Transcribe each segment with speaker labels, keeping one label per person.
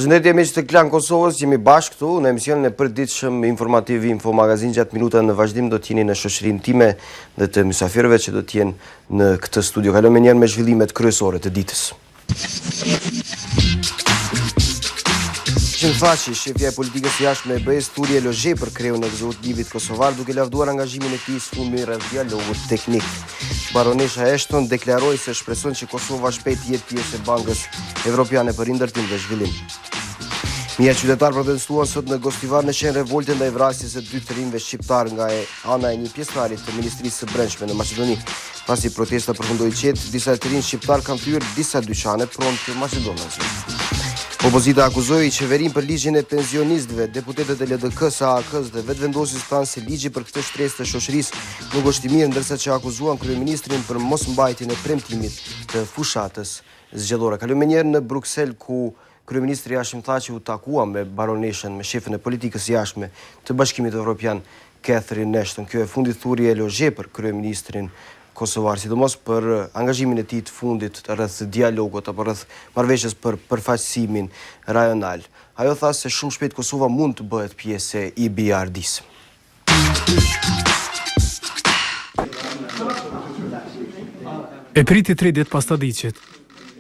Speaker 1: Përshëndetje miq të Klan Kosovës, jemi bashkë këtu në emisionin e përditshëm informativ Info Magazin. Gjatë minuta në vazhdim do t'jeni në shoqërinë time dhe të mysafirëve që do t'jenë në këtë studio. Kalojmë njëherë me zhvillimet kryesore të ditës. Fashi, shefja e politikës jashtme e BE-s Thuri elogje për kreun e ekzekutivit kosovar duke lavduar angazhimin e tij së fundmi rreth dialogut teknik. Baronesha Ashton deklaroi se shpreson që Kosova shpejt jetë pjesë e Bankës Evropiane për Rindërtim dhe Zhvillim. Mijë qytetarë protestuan sot në Gostivar në shenjë revolte ndaj vrasjes së dy të rinjve shqiptar nga ana e një pjesëtarit të Ministrisë së Brendshme në Maqedoni. Pasi protesta përfundoi qetë, disa të rinj shqiptar kanë thyer disa dyqane pronë të Maqedonisë. Opozita akuzoi qeverinë për ligjin e pensionistëve, deputetët e LDK-s, AK-s dhe vetëvendosjes thanë se ligji për këtë shtresë të shoqërisë nuk është i mirë, ndërsa që akuzuan kryeministrin për mosmbajtjen e premtimit të fushatës zgjedhore. Kalojmë njëherë në Bruksel ku kryeministri Hashim Thaçi u takua me baroneshën, me shefën e politikës jashtme të Bashkimit Evropian, Catherine Ashton. Kjo e fundit thuri elogje për kryeministrin kosovar, sidomos për angazhimin e tij të fundit rreth dialogut apo rreth marrëveshjes për përfaqësimin rajonal. Ajo tha se shumë shpejt Kosova mund të bëhet pjesë e EBRD-s.
Speaker 2: E priti 3 ditë pas Tadiçit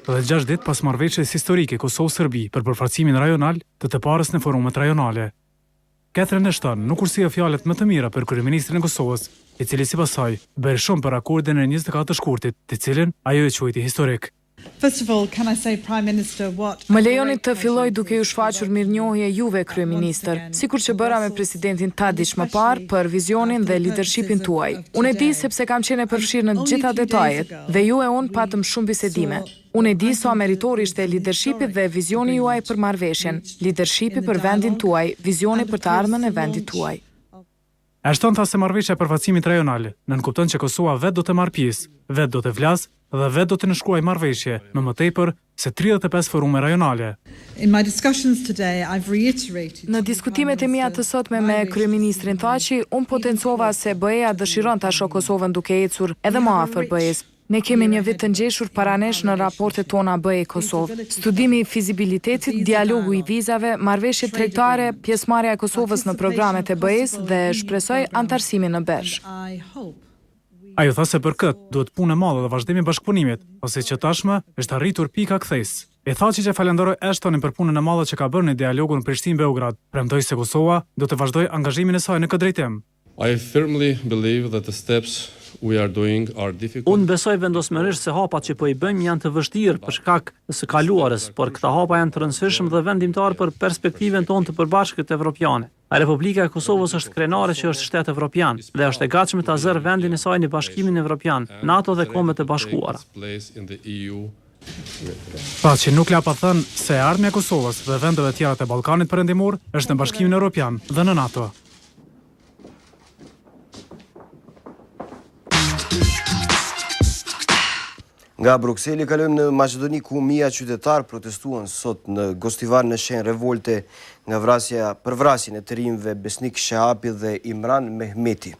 Speaker 2: dhe 6 ditë pas marrëveshjes historike Kosovë-Serbi për përfaqësimin rajonal të parës në forumet rajonale. Catherine Ashton nuk kursoi fjalët më të mira për kryeministrin e Kosovës, i cili sipas saj bëri shumë për akordin e 24 shkurtit, të cilin ajo e quajti historik.
Speaker 3: Më lejoni të filloj duke ju shfaqur mirënjohje juve kryeministër, sikur që bëra me presidentin Tadić më parë për vizionin dhe leadershipin tuaj. Unë e di sepse kam qenë e përfshirë në të gjitha detajet dhe ju e unë patëm shumë bisedime. Unë e di sa meritori ishte leadershipit dhe vizioni juaj për marrëveshjen, leadershipi për vendin tuaj, vizioni për të ardhmen e vendit tuaj.
Speaker 2: Ashton tha se marrëveshja e përfaqësimit rajonal nënkupton që Kosova vetë do të marrë pjesë, vetë do të vlasë dhe vetë do të nënshkruajë marrëveshje me më tepër se 35 forume rajonale.
Speaker 3: Në diskutimet e mia të sotme me kryeministrin Thaçi, unë potencova se BE-ja dëshiron ta shohë Kosovën duke ecur edhe më afër BE-s. Ne kemi një vit të ngjeshur para nesh në raportet tona BE-Kosovë. Studimi i fizibilitetit, dialogu i vizave, marrëveshjet tregtare, pjesëmarrja e Kosovës në programet e BE-s dhe shpresoj antarësimin në Bersh.
Speaker 2: Ajo tha se për këtë duhet punë e madhe dhe vazhdimi i bashkëpunimit, ose që tashmë është arritur pika kthesë. E Thaçi që falenderoi Ashtonin për punën e madhe që ka bërë në dialogun në Prishtinë-Beograd, premtoi se Kosova do të vazhdojë angazhimin e saj në këtë drejtim.
Speaker 4: I firmly believe that the steps we are doing are difficult.
Speaker 5: Unë besoj vendosmërisht se hapat që po i bëjmë janë të vështirë për shkak të së kaluarës, por këta hapa janë të rëndësishëm dhe vendimtar për perspektiven tonë të përbashkët evropiane. Republika e Kosovës është krenare që është shtet evropian dhe është e gatshme ta zërë vendin e saj në Bashkimin Evropian, NATO dhe Kombet e Bashkuara.
Speaker 2: Thaçi nuk la pa thënë se ardhmja e Kosovës dhe vendeve tjera të Ballkanit Perëndimor është në Bashkimin Evropian dhe në NATO.
Speaker 1: Nga Brukseli kalojmë në Maqedoni ku mijëra qytetar protestuan sot në Gostivar në shenjë revolte nga për vrasjen e të rinjve Besnik Shehapi dhe Imran Mehmeti.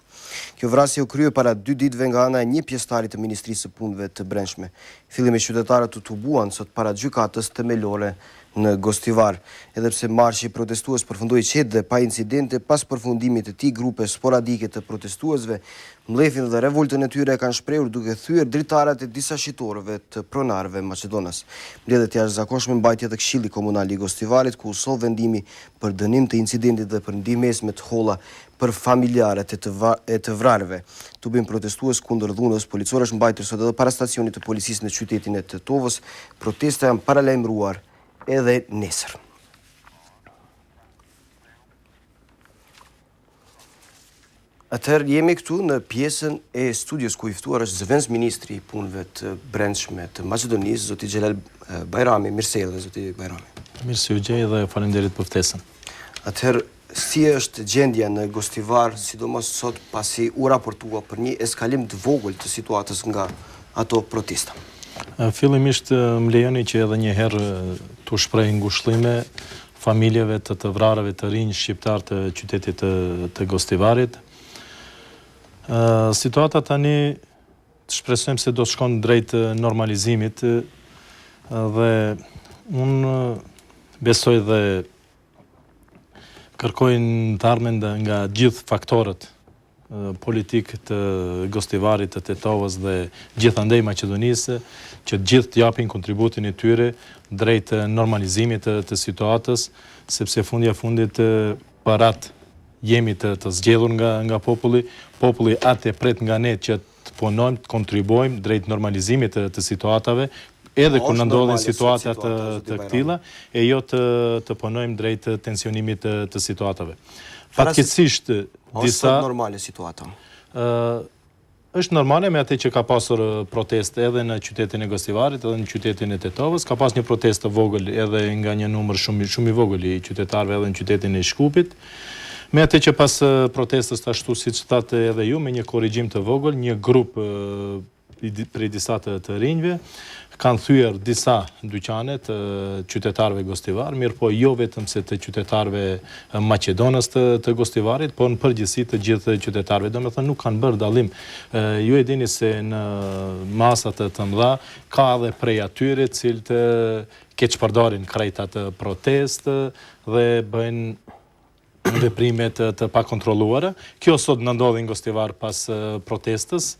Speaker 1: Kjo vrasje u krye para 2 ditëve nga ana e një pjesëtari të Ministrisë së Punëve të Brendshme. Fillimisht qytetarët u tubuan sot para gjykatës themelore në Gostivar, edhe pse marshi protestues përfundoi qetë dhe pa incidente. Pas përfundimit të tij, grupe sporadike të protestuesve mllefin dhe revoltën e tyre e kanë shprehur duke thyer dritarat e disa shitorëve të pronarëve Maqedonas. Mbledhet jashtëzakonshme mbajtja e Këshillit Komunal i Gostivarit ku u soll vendimi për dënim të incidentit dhe për ndihmesme të holla për familjarët e të vrarëve. Tubim protestues kundër dhunës policore është mbajtur sot edhe para stacionit të policisë në qytetin e Tetovës. Protesta janë paralajmëruar edhe nesër. Atëherë jemi këtu në pjesën e studios ku i ftuar është zëvendës ministri i punëve të brendshme të Maqedonisë, zoti Xhelal Bajrami. Mirësejellje zoti Bajrami.
Speaker 6: Mirëse u gjej dhe faleminderit për ftesën.
Speaker 1: Atëherë, si është gjendja në Gostivar, sidomos sot pasi u raportua për një eskalim të vogël të situatës nga ato protesta?
Speaker 6: Fillimisht më lejoni që edhe një herë t'u shpreh ngushëllime familjeve të vrarëve të rinj shqiptar të qytetit të Gostivarit. Situata tani të shpresojmë se do të shkon drejt normalizimit dhe unë besoj dhe kërkojnë të ardhmen nga gjithë faktorët politik të Gostivarit, të Tetovës dhe gjithandej Maqedonisë, që gjithë të japin kontributin e tyre drejt normalizimit të situatës, sepse fundit parat jemi të zgjedhur nga populli atë e pret nga ne që të punojmë, të kontribuojmë drejt normalizimit të situatave, edhe kur në ndodhin situatat të këtilla, e jo të punojmë drejt tensionimit të situatave. Fatkeqësisht disa
Speaker 1: normale situata.
Speaker 6: Është normale me atë që ka pasur proteste edhe në qytetin e Gostivarit, edhe në qytetin e Tetovës, ka pas një protestë vogël edhe nga një numër shumë i vogël i qytetarëve edhe në qytetin e Shkupit. Me atë që pas protestës të ashtu siç thatë edhe ju, me një korrigjim të vogël, një grup prej disa të rinjve kanë thyer disa dyqane të qytetarëve Gostivar, mirë po jo vetëm se të qytetarëve Maqedonës të Gostivarit, por në përgjithësi të gjithë qytetarëve. Domethënë nuk kanë bërë dallim. Ju e dini se në masat të mëdha ka edhe prej atyre të cilët keqpërdorin krejt atë protestë dhe bëjnë veprime të pakontrolluara. Kjo sot në ndodhi në Gostivar pas protestës.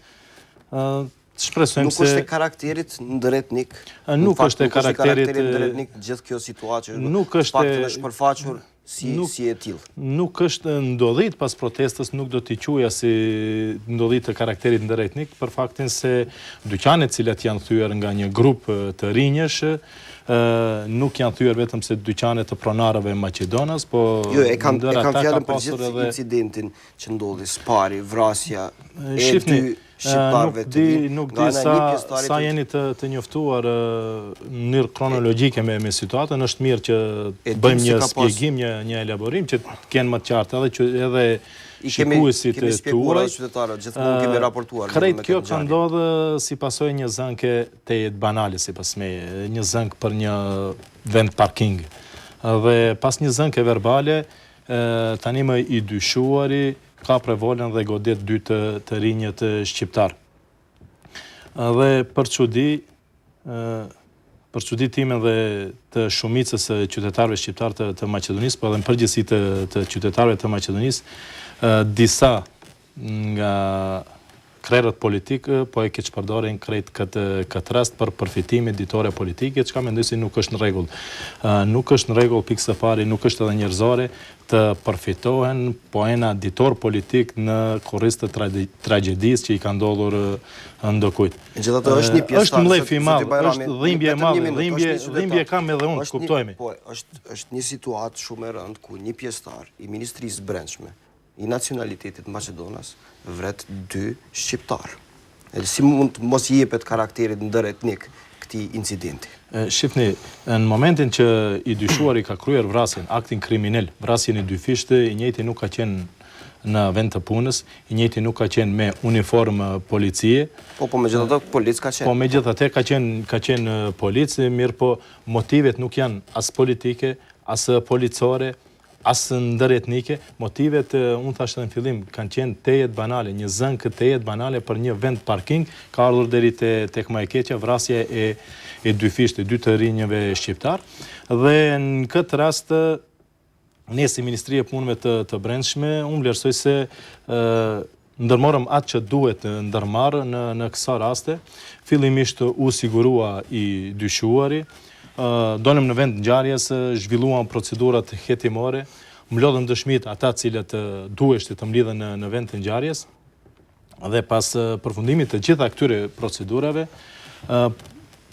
Speaker 6: Shpresojmë
Speaker 1: nuk është e karakterit ndëretnik.
Speaker 6: Nuk është e karakterit
Speaker 1: ndëretnik gjithë kjo situatë.
Speaker 6: Nuk është
Speaker 1: faktën është përfaqur si e tillë.
Speaker 6: Nuk është ndodhit pas protestës, nuk do t'i quaja si ndodhit të karakterit ndëretnik, për faktin se dyqanet cilat janë thyer nga një grup të rinjësh, nuk janë thyer vetëm se dyqanet të pronarëve Maqedonas, po
Speaker 1: jo, e kam fjalën për gjithë incidentin që ndodhi, spari, vrasja e dy shqiptarëve të vinë.
Speaker 6: Nuk di sa jeni të njoftuar në mënyrë kronologjike me situatën. Është mirë që bëjmë një shpjegim, një elaborim që të kenë më të qartë edhe shikuesit tuaj.
Speaker 1: Gjithmonë kemi raportuar.
Speaker 6: Krejt kjo ka ndodhur si pasojë një zënke të jetë banale sipas meje, një zënk për një vend parking. Dhe pas një zënke verbale, tani më i dyshuari ka prevolën dhe godet dy të rinjët shqiptar. Dhe për çudi time dhe të shumicës qytetarëve shqiptar të Maqedonisë, po edhe në përgjithësi të qytetarëve të Maqedonisë, disa nga krerët politikë po e keqpërdorin krejt këtë rast për përfitime ditore politike, çka mendoj se nuk është në rregull. Nuk është në rregull pikë së pari, nuk është edhe njerëzore të përfitohen poena ditor politik në korrizë të tragjedisë që i ka ndodhur ndokujt.
Speaker 1: Megjithatë është një pjesë
Speaker 6: është mllef i madh, është dhimbje e madhe, dhimbje kam edhe unë, kuptojmë.
Speaker 1: Po, është një situatë shumë e rëndë ku një pjesëtar i Ministrisë Brendshme i nacionalitetit Maqedonas vret dy shqiptar. Edhe si mund të mos jepet karakterit ndëretnik këtij incidenti?
Speaker 6: Shifni, në momentin që i dyshuari ka kryer vrasjen, aktin kriminal, vrasjen e dy fishtë, i njëjti nuk ka qenë në vend të punës, i njëjti nuk ka qenë me uniformë policie.
Speaker 1: Po megjithatë polic ka qenë.
Speaker 6: Po megjithatë ka qenë polici, mirë po motivet nuk janë as politike, as policore, as ndëretnike. Motivet, unë thashtë në fillim, kanë qenë tejet banale, një zënkë tejet banale për një vend parking, ka ardhur deri tek më e keqja, vrasje e dy fishtë, dy të rinjëve shqiptar. Dhe në këtë rast, ne si Ministri e Punëve të Brendshme, unë vlerësoj se ndërmorëm atë që duhet ndërmarrë në kësa raste. Fillimisht u sigurua i dyshuari, dolëm në vend ngjarjes, zhvilluam procedurat hetimore, mblodhëm dëshmit ata cilët duheshti të mlidhen në vend të ngjarjes, dhe pas përfundimit të gjitha këtyre procedurave,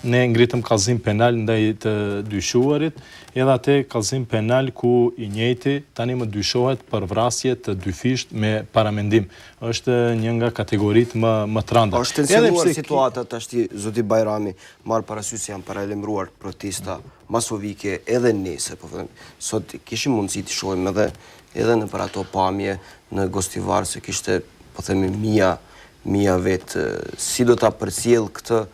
Speaker 6: ne ngritëm kallëzim penal ndaj të dyshuarit, edhe atë kallëzim penal ku i njëjti tani më dyshohet për vrasje të dy fisht me paramendim. Është një nga kategoritë më të rënda.
Speaker 1: Është tensionuar situata tashti, zoti Bajrami, marr parasysh se janë paralajmëruar protesta masovike edhe nesër, po them. Sot kishim mundësi të shohim edhe në për ato pamje në Gostivar se kishte, po themi, mia vetë si do ta përcjell këtë,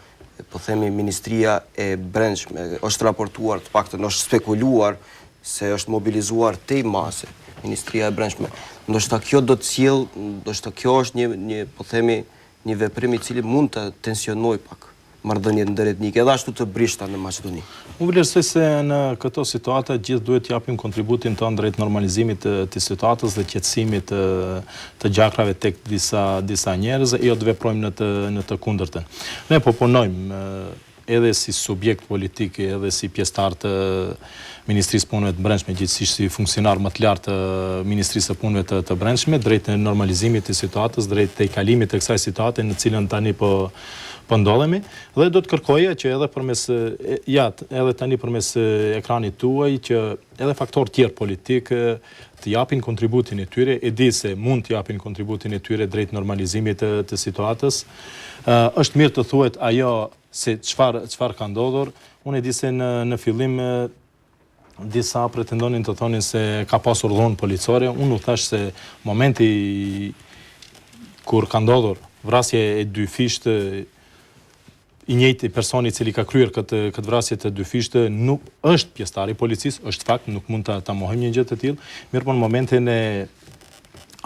Speaker 1: po themi, Ministria e Brendshme. Është raportuar, të paktën është spekuluar se është mobilizuar tej mase Ministria e Brendshme. Ndoshta kjo do të sjell, ndoshta kjo është një po themi, një veprim i cili mund të tensionoj pak marrëdhëniet ndëretnike, edhe ashtu të brishta në Maqedoni?
Speaker 6: Unë vlerësoj se në këto situata gjithë duhet japim kontributin tonë drejt normalizimit të situatës dhe qetësimit të gjakrave tek disa njerëz, jo të veprojmë në të kundërtën. Ne po punojmë edhe si subjekt politik, edhe si pjesëtar të Ministrisë Punëve të Brendshme, gjithsesi si funksionar më të lartë të Ministrisë së Punëve të Brendshme, drejt normalizimit të situatës, drejt të kalimit të kësaj situate në cilën tani po ndodhemi, dhe do të kërkoja që edhe edhe tani përmes ekranit tuaj që edhe faktor tjerë politik të japin kontributin e tyre, e di se mund të japin kontributin e tyre drejt normalizimit të situatës. Është mirë të thuhet ajo se çfarë ka ndodhur. Unë e di se në fillim disa pretendonin të thonin se ka pasur dhunë policore. Unë u thash se momenti kur ka ndodhur vrasje e dy fisht, i njëjti personi i cili ka kryer këtë vrasje të dy fishtë nuk është pjesëtar i policisë, është fakt, nuk mund ta mohojmë një gjë të tillë, mirë po në momentin e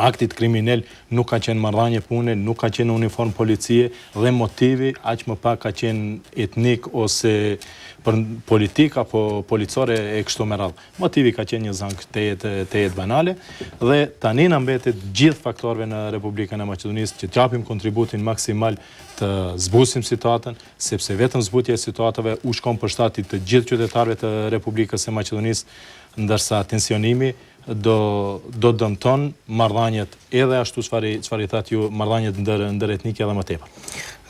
Speaker 6: aktit kriminal nuk ka qenë marrëdhënie pune, nuk ka qenë uniform policie dhe motivi aq më pak ka qenë etnik ose për politik apo policore e kështu me radhë. Motivi ka qenë një zank tejet banale dhe tani na mbetet gjithë faktorëve në Republikën e Maqedonisë që t'japim kontributin maksimal të zbusim situatën, sepse vetëm zbutja e situatave u shkon përshtatit të gjithë qytetarëve të Republikës së Maqedonisë, ndërsa tensionimi do dëmton marrëdhëniet edhe ashtu çfarë i thatë ju, marrëdhëniet ndëretnike edhe më tepër.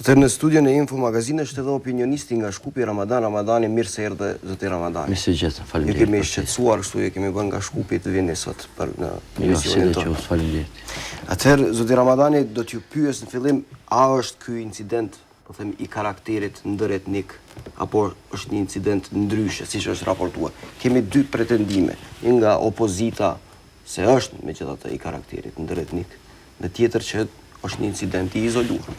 Speaker 1: Atëherë në studion e Info Magazine është edhe opinionisti nga Shkupi Ramadani, mirë se erdhe zoti Ramadani.
Speaker 7: Mirë se gjeta,
Speaker 1: Ju
Speaker 7: faleminderit.
Speaker 1: kemi shqetësuar kështu, ju kemi bën nga Shkupi të vini sot për në emisionin tonë.
Speaker 7: Faleminderit.
Speaker 1: Atëherë zoti Ramadani do t'ju pyes në fillim, a është ky incident, po them, i karakterit ndëretnik apo është një incident ndryshe, siç është raportuar? Kemi dy pretendime, një nga opozita se është megjithatë i karakterit ndëretnik, dhe tjetër që është një incident i izoluar.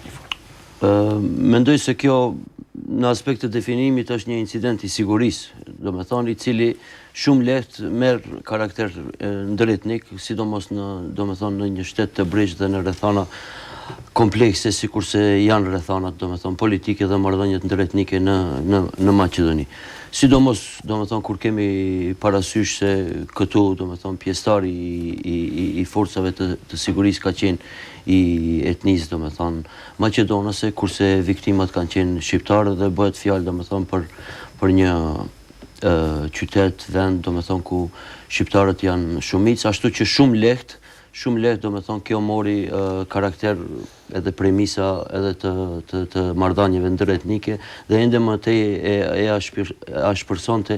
Speaker 7: Mendoj se kjo në aspekt të definimit është një incident i sigurisë, do me thonë i cili shumë lehtë merr karakter ndëretnik, sidomos në një shtet të brezhë dhe në rrethana komplekse sikurse janë rrethanat, do me thonë politike dhe marrëdhëniet ndëretnike në Maqedoni. Sidomos, do me thonë, kur kemi parasysh se këtu, do me thonë, pjesëtari i forcave të sigurisë ka qenë i etnisë, do me thonë, maqedonase, kurse viktimat kanë qenë shqiptarë dhe bëhet fjalë, do me thonë, për një qytet, vend, do me thonë, ku shqiptarët janë shumicë, ashtu që shumë lehtë, do me thonë, kjo mori karakter edhe premisa edhe të marrëdhënieve ndëretnike dhe ende më tej e ashpërsonte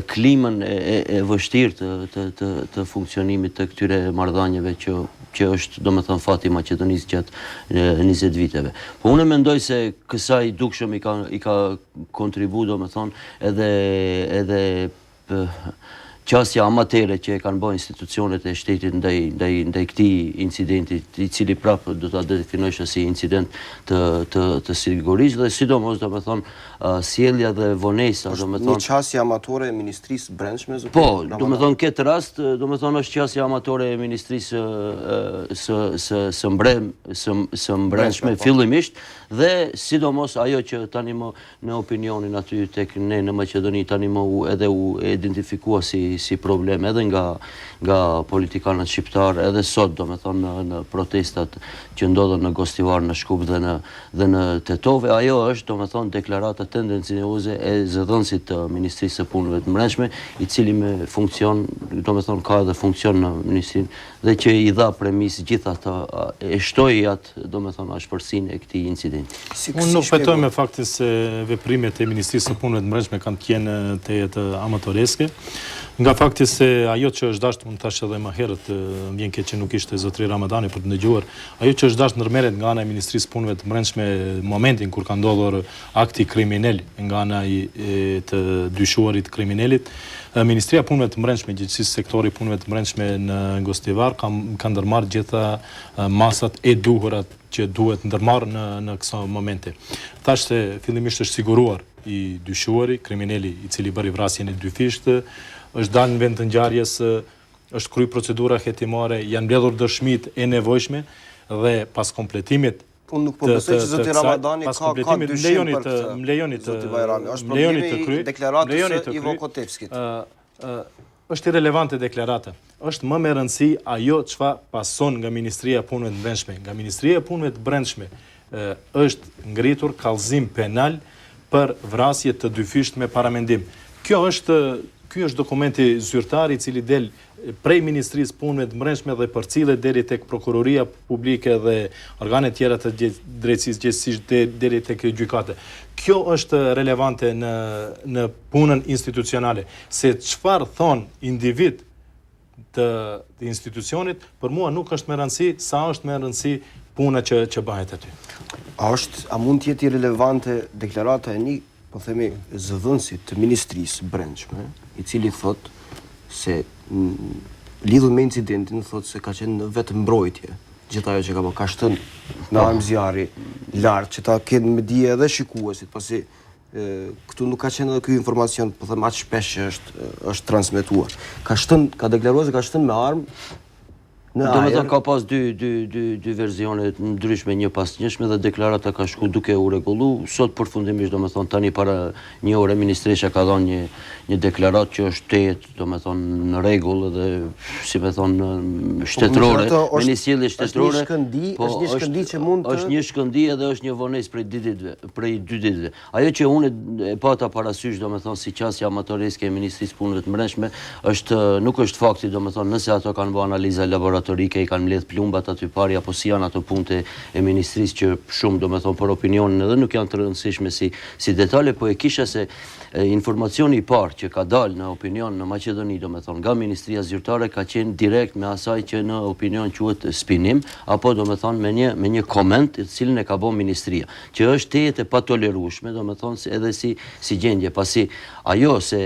Speaker 7: klimën e vështirë të funksionimit të këtyre marrëdhënieve që është, do me thënë, fati i Maqedonisë gjatë 20 viteve. Po unë mendoj se kësaj dukshëm i ka kontribu, do me thënë, edhe qasja amatere që e kanë bërë institucionet e shtetit ndaj këtij incidenti, i cili prapë do ta definojë si incident të sigurisë dhe sidomos, do me thonë, sjellja dhe vonesa, do me thonë.
Speaker 1: Një qasje amatore e Ministrisë Brendshme, zoti?
Speaker 7: Po, do me thonë, këtë rast, do me thonë, është qasje amatore e Ministrisë së Brendshme fillimisht dhe sidomos ajo që tani më në opinionin aty tek ne në Maqedoni tani më edhe u identifikua si problem edhe nga politikanët shqiptar, edhe sot, do me thonë, në protestat që ndodhen në Gostivar, në Shkup dhe në Tetove, ajo është, do me thonë, deklarata tendencioze e zëdhënësit të Ministrisë së Punëve të Brendshme, i cili me funksion, do me thonë, ka edhe funksion në Ministrinë dhe që i dha premis gjitha të e shtoi atë, do me thonë, ashpërsinë e këtij incidenti.
Speaker 6: Unë nuk betoj me faktin se veprimet e Ministrisë së Punëve të Brendshme kanë qenë të jetë amatoreske. Nga fakti se ajo që është dashur, unë thash edhe më herët, vjen keq që nuk ishte zotri Ramadani për të ndëgjuar, ajo që është dashur ndërmerret nga ana e Ministrisë së Punëve të Brendshme momentin kur ka ndodhur akti kriminal nga ana e të dyshuarit kriminalit, Ministria e Punëve të Brendshme, gjithsesi sektori i punëve të brendshme në Gostivar ka ndërmarrë gjitha masat e duhura që duhet ndërmarrë në këto momente. Thash se fillimisht është siguruar i dyshuari, kriminali i cili bëri vrasjen e dy fishtë, është dalë në vend të ngjarjes, është kryer procedura hetimore, janë mbledhur dëshmitë e nevojshme dhe pas kompletimit
Speaker 1: Unë nuk po besoj që zoti Ramadani ka dyshim për këtë.
Speaker 6: Mlejoni
Speaker 1: Zoti Bajrami, është problemi i deklaratës së Ivo Kotevskit.
Speaker 6: Është irelevante deklarata. Është më me rëndësi ajo çfarë pason nga Ministria e Punëve të Brendshme. Nga Ministria e Punëve të Brendshme është ngritur kallëzim penal për vrasje të dyfisht me paramendim. Ky është dokumenti zyrtar i cili del prej Ministrisë Punëve të Brendshme dhe përcillet deri tek Prokuroria Publike dhe organet tjera të drejtësisë gjithësisht deri tek gjykata. Kjo është relevante në punën institucionale. Se çfarë thon individ të institucionit, për mua nuk është me rëndësi sa është me rëndësi puna që bëhet aty.
Speaker 1: A mund të jetë irelevante deklarata e një, po themi, zëdhënësit të Ministrisë Brendshme, i cili thot se lidhur me incidentin, thot se ka qenë në vetë mbrojtje, gjithë ajo që ka shtënë në armë zjarri lartë, që ta kenë me dije edhe shikuesit, pasi këtu nuk ka qenë edhe ky informacion, po them aq shpesh që është transmetuar. Ka deklaruar se ka shtënë me armë në ajër.
Speaker 7: Domethënë ka pas dy versione ndryshme, një pas njëshme dhe deklarata ka shku duke u rregullu. Sot përfundimisht, domethënë tani para një ore ministresha ka dhënë një deklaratë që është tejet, domethënë në rregull dhe si më thon shtetërore, me sjellje shtetërore.
Speaker 1: Është një shkëndi që mund të
Speaker 7: është një shkëndi edhe është një vonesë prej 2 ditëve. Ajo që unë e pata parasysh, domethënë si qasje amatoreske e Ministrisë Punëve të Brendshme, nuk është fakti, domethënë nëse ato kanë bërë analiza laboratorike, i kanë mbledh plumbat aty pari apo si janë ato punte e ministrisë që shumë domethënë për opinionin edhe nuk janë të rëndësishme si detale, po e kisha se informacioni i parë që ka dalë në opinion në Maqedoni, domethënë nga Ministria Zyrtare ka qenë direkt me asaj që në opinion quhet spinim, apo domethënë me një koment të cilin e ka bërë ministria, që është tejet e patolerueshme, domethënë edhe si gjendje, pasi ajo se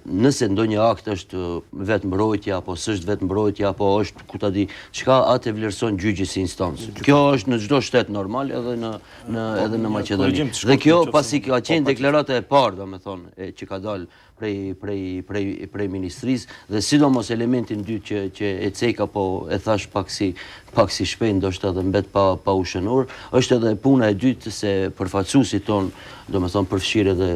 Speaker 7: nëse ndonjë akt është vetë mbrojtje apo s'është vetë mbrojtje apo është ku ta di çka, atë vlerëson gjyqi si instancë. Kjo është në çdo shtet normal edhe në Maqedoni. Dhe kjo pasi ka qenë deklarata e parë, domethënë, që ka dalë prej ministrisë dhe sidomos elementin dytë që e cek apo e thash pak si shpejt ndoshta edhe mbet pa u shënuar, është edhe puna e dytë se përfaqësuesit ton, domethënë përfshirë edhe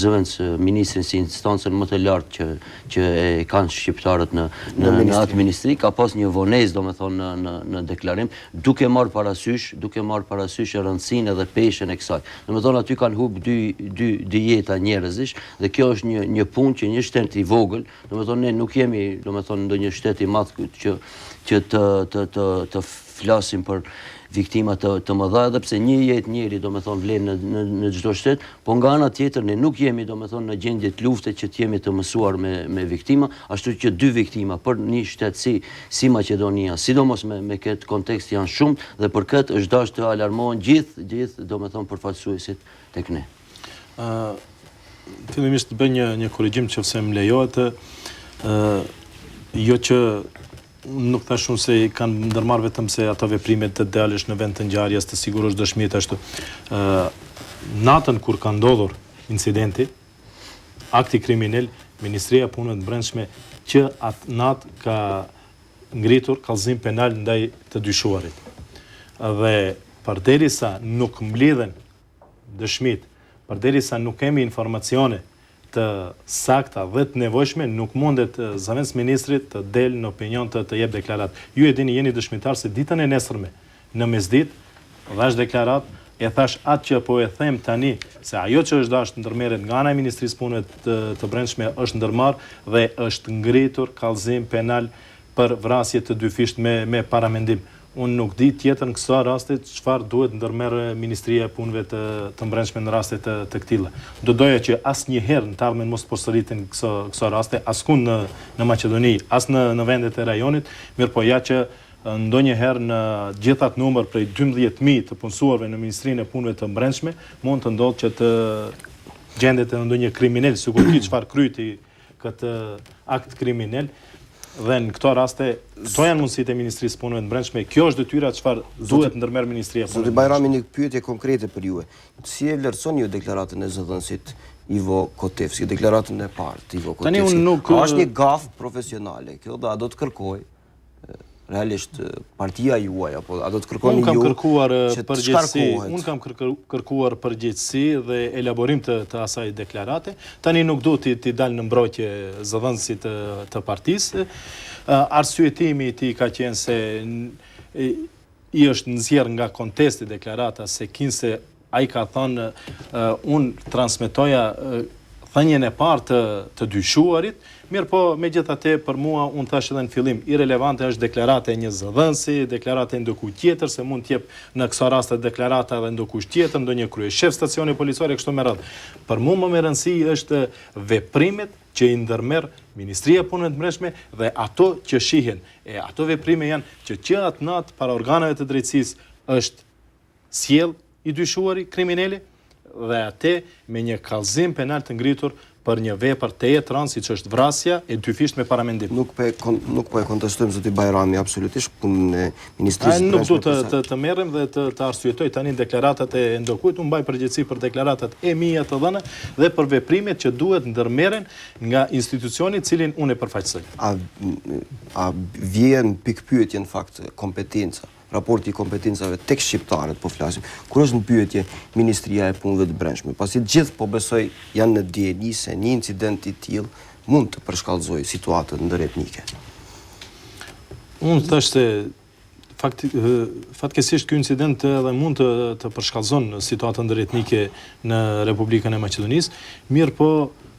Speaker 7: zëvendës ministrin si instancën më të lartë që e kanë shqiptarët në atë ministri, ka pas një vonesë domethënë në deklarim, duke marrë parasysh rëndësinë edhe peshën e kësaj. Domethënë aty kanë humbë dy jeta njerëzish dhe kjo është një punë që një shtet i vogël, domethënë ne nuk jemi domethënë ndonjë shtet i madh që të flasim për viktima të mëdha, edhe pse një jetë njëri domethënë vlen në çdo shtet, po nga ana tjetër ne nuk jemi domethënë në gjendje të lufte që të jemi të mësuar me viktima, ashtu që 2 viktima për një shtet si Maqedonia, sidomos me këtë kontekst janë shumë dhe për këtë është dashur të alarmohen gjithë domethënë përfaqësuesit tek ne.
Speaker 6: Fillimisht të bëj një korrigjim nëse më lejohet, jo që nuk thash unë se kanë ndërmarrë vetëm se ato veprimet të dalësh në vend të ngjarjes të sigurosh dëshmitë ashtu. Natën kur ka ndodhur incidenti, akti kriminal, Ministria e Punëve të Brendshme që atë natë ka ngritur kallëzim penal ndaj të dyshuarit. Dhe përderisa nuk mblidhen dëshmitë, përderisa nuk kemi informacione të sakta dhe të nevojshme, nuk mundet zëvendës ministrit të del në opinion të jep deklarat. Ju e dini, jeni dëshmitar se ditën e nesërme në mesditë, dhash deklarat, e thash atë që po e them tani, se ajo që është dashur ndërmerret nga ana e Ministrisë Punëve të Brendshme është ndërmarrë dhe është ngritur kallëzim penal për vrasje të dyfisht me paramendim. Unë nuk di tjetër në kësa raste çfarë duhet ndërmerrë Ministria e Punëve të Brendshme në raste të këtilla. Do doja që asnjëherë në të ardhmen mos përsëriten kësa raste, askund në Maqedoni, as në vendet e rajonit, mirë po ja që ndonjëherë në gjithat numër prej 12.000 të punësuarve në Ministrinë e Punëve të Brendshme mund të ndodhë që të gjendet në ndonjë kriminal, sikur ti çfarë kryti këtë akt kriminal. Dhe në këto raste, këto janë mundësitë e Ministrisë Punëve të Brendshme. Kjo është detyra çfarë duhet ndërmerr Ministria e Punëve.
Speaker 1: Zoti Bajrami, një pyetje konkrete për ju. Si e vlerësoni ju deklaratën e zëdhënësit Ivo Kotevskit, deklaratën e parë të Ivo Kotevskit? Është një gafë profesionale, kjo do të kërkoj realisht partia juaj, apo a do të kërkoni ju?
Speaker 6: Unë kam kërkuar
Speaker 1: që të
Speaker 6: përgjegjësi,
Speaker 1: shkarkohet?
Speaker 6: unë kam kërkuar përgjegjësi dhe elaborim të asaj deklarate. Tani nuk du t'i dalë në mbrojtje zëdhënësit të partisë. Arsyetimi i tij ka qenë se i është nxjerrë nga kontesti deklarata, se kinse ai ka thënë unë transmetoja thënien e parë të dyshuarit, mirë po megjithatë për mua unë thash edhe në fillim, irelevante është deklarata e një zëdhënësi, deklarata e ndonjë tjetër, se mund të jep në këso raste deklarata edhe ndonjë tjetër, ndonjë kryeshef stacioni policor e kështu me radhë. Për mua më e rëndësishme është veprimet që i ndërmerr Ministria e Punëve të Brendshme dhe ato që shihen. Ato veprime janë që atë natë para organeve të drejtësisë është sjell i dyshuari kriminali dhe atë me një kallëzim penal të ngritur për një vepër të rëndë siç është vrasja e dyfisht me paramendim.
Speaker 1: Nuk po e kontestojmë zoti Bajrami absolutisht punën e Ministrisë.
Speaker 6: Nuk du të merrem dhe të arsyetoj tani deklaratat e ndokujt, unë mbaj përgjegjësi për deklaratat e mia të dhëna dhe për veprimet që duhet ndërmerren nga institucioni i cilin unë e përfaqësoj.
Speaker 1: A vjen pikpyetje në fakt kompetenca, raporti i kompetencave tek shqiptarët po flasim. Kur është në pyetje Ministria e Punëve të Brendshme, pasi gjithë po besoj janë në dieni se një incident i tillë mund të përshkallëzojë situatën ndëretnike.
Speaker 6: Unë thash se fatkesisht ky incident edhe mund të përshkallëzon situatën ndëretnike në Republikën e Maqedonisë, mirë po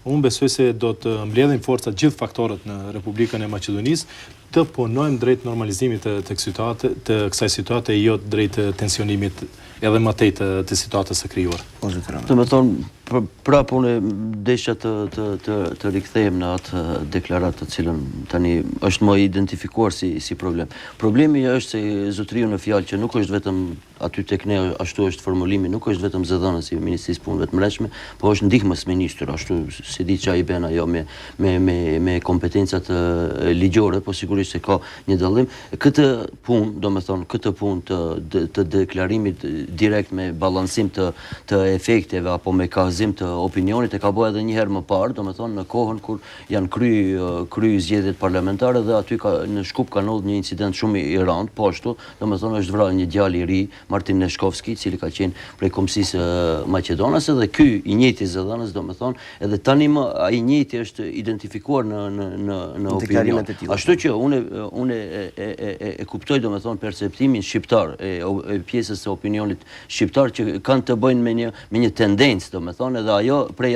Speaker 6: unë besoj se do të mbledhin forcat gjithë faktorët në Republikën e Maqedonisë të punojmë drejt normalizimit të kësaj situate, jo drejt tensionimit edhe më tej të situatës së krijuar.
Speaker 7: Do të thonë, prapë unë desha të rikthehem në atë deklaratë të cilën tani është më identifikuar si problem. Problemi është se zotriu në fjalë që nuk është vetëm aty tek ne, ashtu është formulimi, nuk është vetëm zëdhënësi i Ministrisë Punëve të Brendshme, po është ndihmës ministër, ashtu si di çai bën ajo me kompetencat ligjore, po sigurisht se ka një dallim. Këtë punë, domethënë, këtë punë të deklarimit direkt me ballancim të efekteve apo me kazim të opinionit e ka bërë edhe një herë më parë, domethënë në kohën kur janë kry zgjedhjet parlamentare dhe aty në Shkup ka ndodhur një incident shumë i rëndë, po ashtu, domethënë është vrarë një djalë i ri, Martin Neshkovski, i cili ka qenë prej Kombësisë Maqedonase dhe ky i njëjti zëdhënës, domethënë, edhe tani më ai i njëjti është identifikuar në opinion. Ashtu që unë e kuptoj domethënë perceptimin shqiptar e pjesës së opinionit shqiptar që kanë të bëjnë me një tendencë, domethënë, edhe ajo prej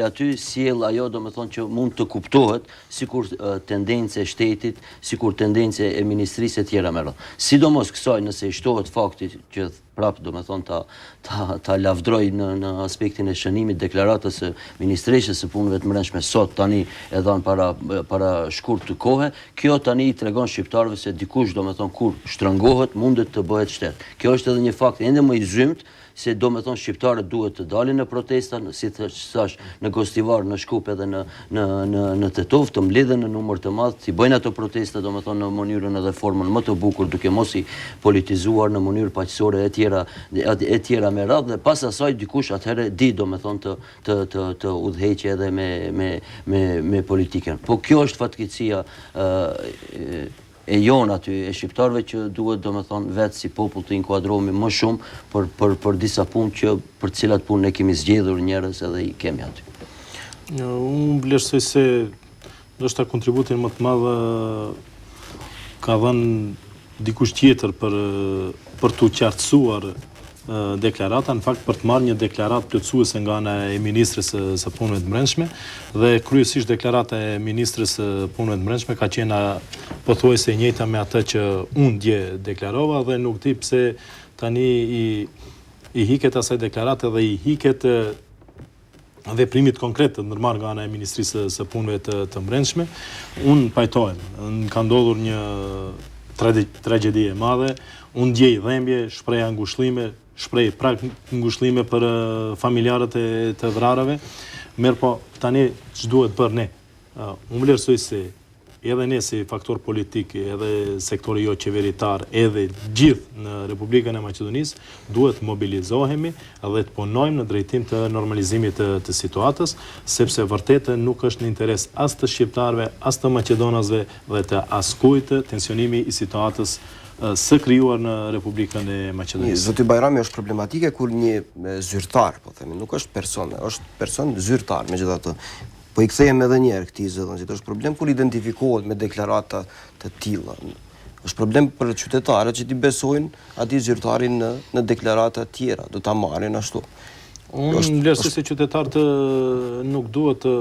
Speaker 7: aty sjell ajo domethënë që mund të kuptohet sikur tendencë e shtetit, sikur tendencë e ministrisë e tjera me radhë. Sidomos kësaj nëse i shtohet fakti që prapë domethënë ta lavdroj në aspektin e shënimit deklaratës së Ministrisë së Punëve të Brendshme sot tani e dhanë para shkurt të kohë, kjo tani i tregon shqiptarëve se dikush domethënë kur shtrëngohet mundet të bëhet shtet. Kjo është edhe një fakt ende më i zymt se domethënë shqiptarët duhet të dalin në protesta, si thash, në Gostivar, në Shkup edhe në Tetov, të mbledhen në numër të madh, të bëjnë ato protesta domethënë në mënyrën edhe formën më të bukur, duke mos i politizuar në mënyrë paqësore e tjera me radhë, dhe pas asaj dikush atëherë di domethënë të udhëheqë edhe me politikën. Po kjo është fatkeqësia e jonë aty, e shqiptarëve që duhet domethënë vetë si popull të inkuadrohemi më shumë për disa punë për të cilat punë ne kemi zgjedhur njerëz edhe i kemi aty.
Speaker 6: Unë vlerësoj se ndoshta kontributin më të madh ka dhënë dikush tjetër për t'u qartësuar deklarata, në fakt për të marrë një deklaratë plotësuese nga ana e Ministrisë së Punëve të Brendshme dhe kryesisht deklarata e Ministrisë së Punëve të Brendshme ka qenë pothuajse e njëjta me atë që unë dje deklarova dhe nuk di pse tani i hiket asaj deklarate dhe i hiket veprimit konkret të ndërmarrë nga ana e Ministrisë së Punëve të Brendshme. Unë pajtohem, ka ndodhur një tragjedi e madhe, unë djej dhimbje, shpreh ngushëllime, shprej ngushëllime për familjarët e të vrarëve, mirë po tani ç'duhet bërë ne. Unë vlerësoj se edhe ne si faktor politik, edhe sektori jo qeveritar, edhe gjithë në Republikën e Maqedonisë, duhet mobilizohemi dhe të punojmë në drejtim të normalizimit të situatës, sepse vërtet nuk është në interes as të shqiptarëve, as të maqedonasve dhe të askujt tensionimi i situatës së krijuar në Republikën e Maqedonisë.
Speaker 1: Zoti Bajrami, është problematike kur një zyrtar, po themi, nuk është person zyrtar, megjithatë. Po i kthehem edhe një herë këtij zëdhënësit, është problem kur identifikohet me deklarata të tilla. Është problem për qytetarët që t'i besojnë atij zyrtarin në deklarata të tjera, do ta marrin ashtu.
Speaker 6: Unë vlerësoj se qytetarët nuk duhet të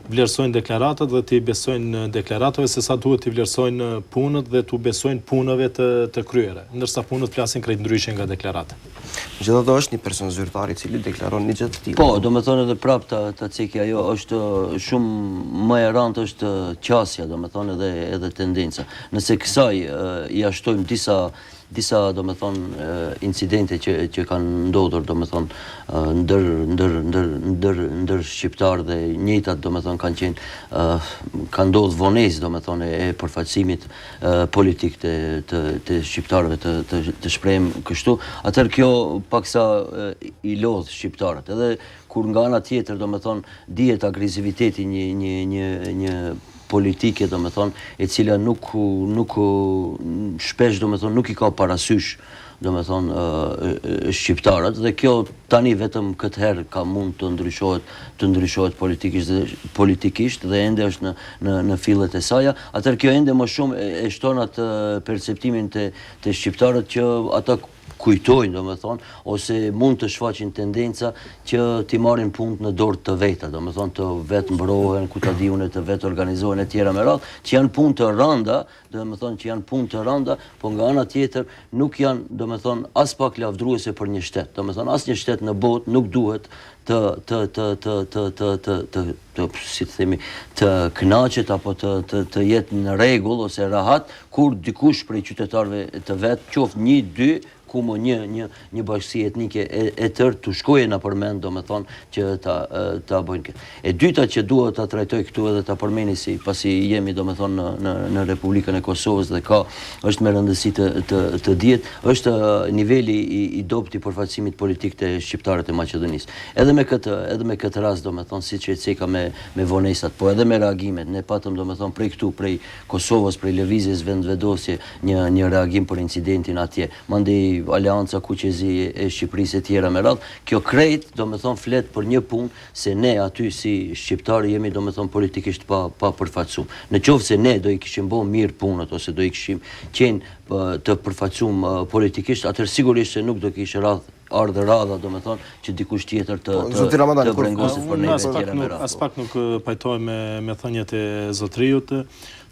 Speaker 6: vlerësojnë deklaratat dhe t'i besojnë deklaratave, se sa duhet t'i vlerësojnë punët dhe t'u besojnë punëve të kryere, ndërsa punët flasin krejt ndryshe nga deklarata.
Speaker 1: Megjithatë është një person zyrtar i cili deklaron një gjë të tillë.
Speaker 7: Po, domethënë edhe prap ta ceki ajo është shumë më e rëndë është qasja, domethënë edhe tendenca. Nëse kësaj ja shtojmë disa domethënë incidente që kanë ndodhur domethënë ndër shqiptar dhe njëjtat domethënë kanë ndodhur vonesë domethënë e përfaqësimit politik të shqiptarëve të shprehem kështu, atëherë kjo paksa i lodh shqiptarët. Edhe kur nga ana tjetër domethënë dihet agresiviteti një politike domethënë e cila nuk shpesh domethënë nuk i ka parasysh domethënë shqiptarët, dhe kjo tani vetëm këtë herë ka mund të ndryshohet politikisht dhe ende është në fillet e saj. Atëherë kjo ende më shumë e shton atë perceptimin të shqiptarët që ata kujtojnë, domethënë, ose mund të shfaqin tendenca që t'i marrin punët në dorë të veta, domethënë të vetë mbrohen, ku ta diun të vetë organizohen e tjera me radhë, që janë punë të rënda, po nga ana tjetër nuk janë, domethënë, as pak lavdruese për një shtet. Domethënë, asnjë shtet në botë nuk duhet të kënaqet apo të jetë në rregull ose rahat kur dikush prej qytetarëve të vet, qoftë 1-2 ku më një bashkësi etnike e tërë të shkojë në përmend, domethënë, që ta bëjnë këtë. E dyta që duhet ta trajtoj këtu edhe ta përmeni, si pasi jemi domethënë në Republikën e Kosovës dhe është me rëndësi të dihet, është niveli i dobët i përfaqësimit politik të shqiptarët e Maqedonisë. Edhe me këtë rast domethënë, siç e ceka me vonesat, po edhe me reagimet, ne patëm domethënë prej Kosovës, prej lëvizjes vendvedosje një reagim për incidentin atje. Mandej Alianca Kuqezi e Shqipërisë e tjera me radhë, kjo krejt domethënë flet për një punë se ne aty si shqiptarë jemi domethënë politikisht pa përfaqësuar. Në qoftë se ne do i kishim bërë mirë punët ose do i kishim qenë të përfaqësuar politikisht, atëherë sigurisht se nuk do kishte ardhur radha domethënë që dikush tjetër të brengoset për ne tjera me radhë.
Speaker 6: As pak nuk pajtohem me thënjet e zotriut,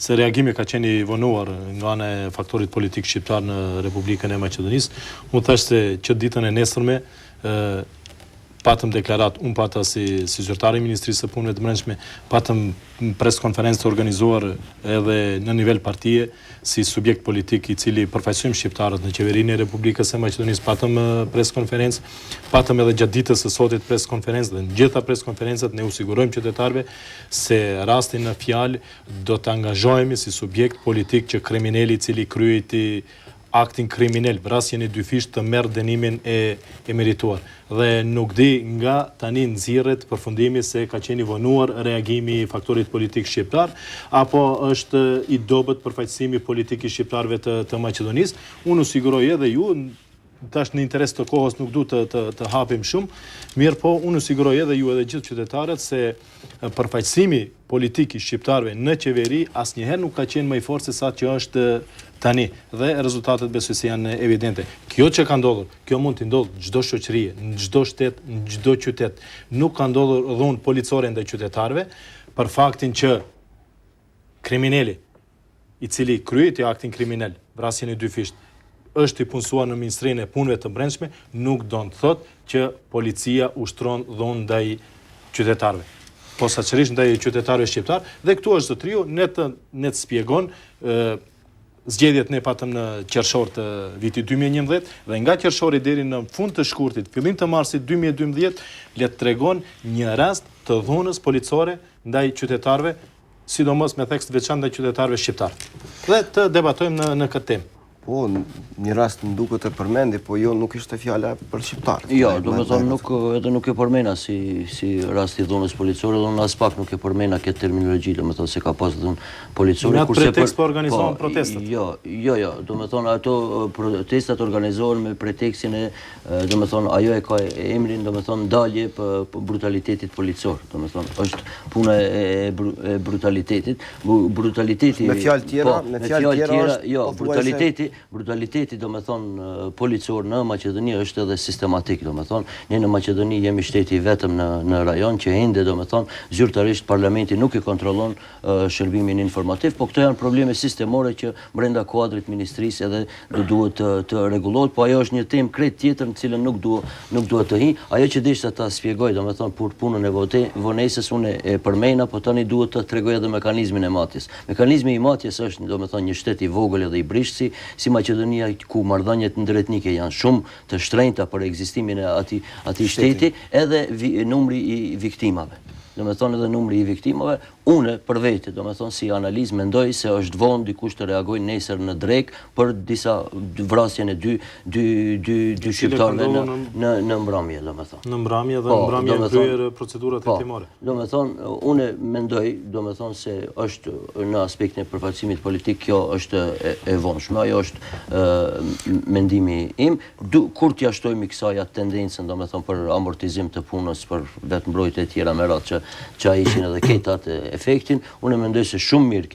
Speaker 6: se reagimi ka qenë i vonuar nga ana e faktorit politik shqiptar në Republikën e Maqedonisë. Unë thash se që ditën e nesërme patëm deklarat, unë pata si zyrtari i Ministrisë së Punëve të Brendshme, patëm preskonferencë të organizuar edhe në nivel partije, si subjekt politik i cili përfaqësojmë shqiptarët në qeverinë e Republikës së Maqedonisë, patëm preskonferencë, patëm edhe gjatë ditës së sotit preskonferencë, dhe në gjitha preskonferencat ne u sigurojmë qytetarëve se rastin në fjalë do të angazhohemi si subjekt politik që kriminali i cili kryeti aktin kriminal, vrasjen e dyfisht të merr dënimin e merituar. Dhe nuk di nga tani nxirret përfundimi se ka qenë i vonuar reagimi i faktorit politik shqiptar, apo është i dobët përfaqësimi politik i shqiptarëve të Maqedonisë. Unë u siguroj edhe ju, tash në interes të kohës nuk du të hapim shumë, mirë po unë u siguroj edhe ju edhe gjithë qytetarët se përfaqësimi politik i shqiptarëve në qeveri asnjëherë nuk ka qenë më i fortë se sa që është tani, dhe rezultatet besoj se janë evidente. Kjo që ka ndodhur, kjo mund të ndodhë në çdo shoqëri, në çdo shtet, në çdo qytet. Nuk ka ndodhur dhunë policore ndaj qytetarëve për faktin që kriminali i cili kryeti aktin kriminal, vrasjen e dyfisht, është i punësuar në Ministrinë e Punëve të Brendshme, nuk do të thotë që policia ushtron dhunë ndaj qytetarëve. Posaçërisht ndaj qytetarëve shqiptar, dhe këtu është zotriu, ne të spjegon zgjedhjet ne patëm në qershor të vitit 2011 dhe nga qershori deri në fund të shkurtit, fillim të marsit 2012, le të tregon një rast të dhunës policore ndaj qytetarëve sidomos me tekst veçantë ndaj qytetarëve shqiptar. Dhe të debatojmë në këtë temë.
Speaker 1: Po, një rast më duket të përmendi, po jo nuk ishte fjala për shqiptarët.
Speaker 7: Jo, do me thonë nuk e përmena si rasti dhunës policore, dhe unë as pak nuk e përmena këtë terminologji, do me thonë se ka pas dhunë policore.
Speaker 6: Në atë pretekst po organizohen protestat?
Speaker 7: Jo, do me thonë ato protestat organizohen me pretekstin e, do me thonë ajo e ka emrin, do me thonë dalje për brutalitetit policor, do me thonë është puna e brutalitetit.
Speaker 1: Me fjalë tjera,
Speaker 7: jo, brutaliteti do me thonë policor në Maqedoni është edhe sistematik, do me thonë, ne në Maqedoni jemi shteti vetëm në rajon që ende, do me thonë, zyrtarisht parlamenti nuk i kontrollon shërbimin informativ, po këto janë probleme sistemore që brenda kuadrit ministrisë edhe duhet të rregullohet, po ajo është një temë krejt tjetër në cilën nuk duhet të hi. Ajo që deshta ta shpjegoj, do me thonë, për punën e vonesës unë e përmena, po tani duhet të tregoj edhe mekanizmin e matjes. Mekanizmi i matjes është, do me thonë, një shtet i vogël edhe i brishtë, si Maqedonia, ku marrëdhëniet ndërtnike janë shumë të shtrenjta për ekzistimin e atij shteti, edhe numri i viktimave. Do me thonë edhe numri i viktimave, une për vete, do me thonë si analizë mendoj se është vonë dikush të reagoj nesër në drek për disa vrasjen e dy shqiptarëve në mbrëmje, do me thonë.
Speaker 6: Në mbrëmje dhe në mbrëmje në kryer procedurat hetimore.
Speaker 7: Do me thonë, une mendoj, do me thonë se është në aspektin e përfaqësimit politik, kjo është e vonshme, ajo është mendimi im, kur t'ja shtojmë i kësaj atë tendencën, do me thonë për amortizim të punës, për vetë mbrojtje e tjera me ratë që a ishin edhe ketat efektin, unë mendoj se shumë mirë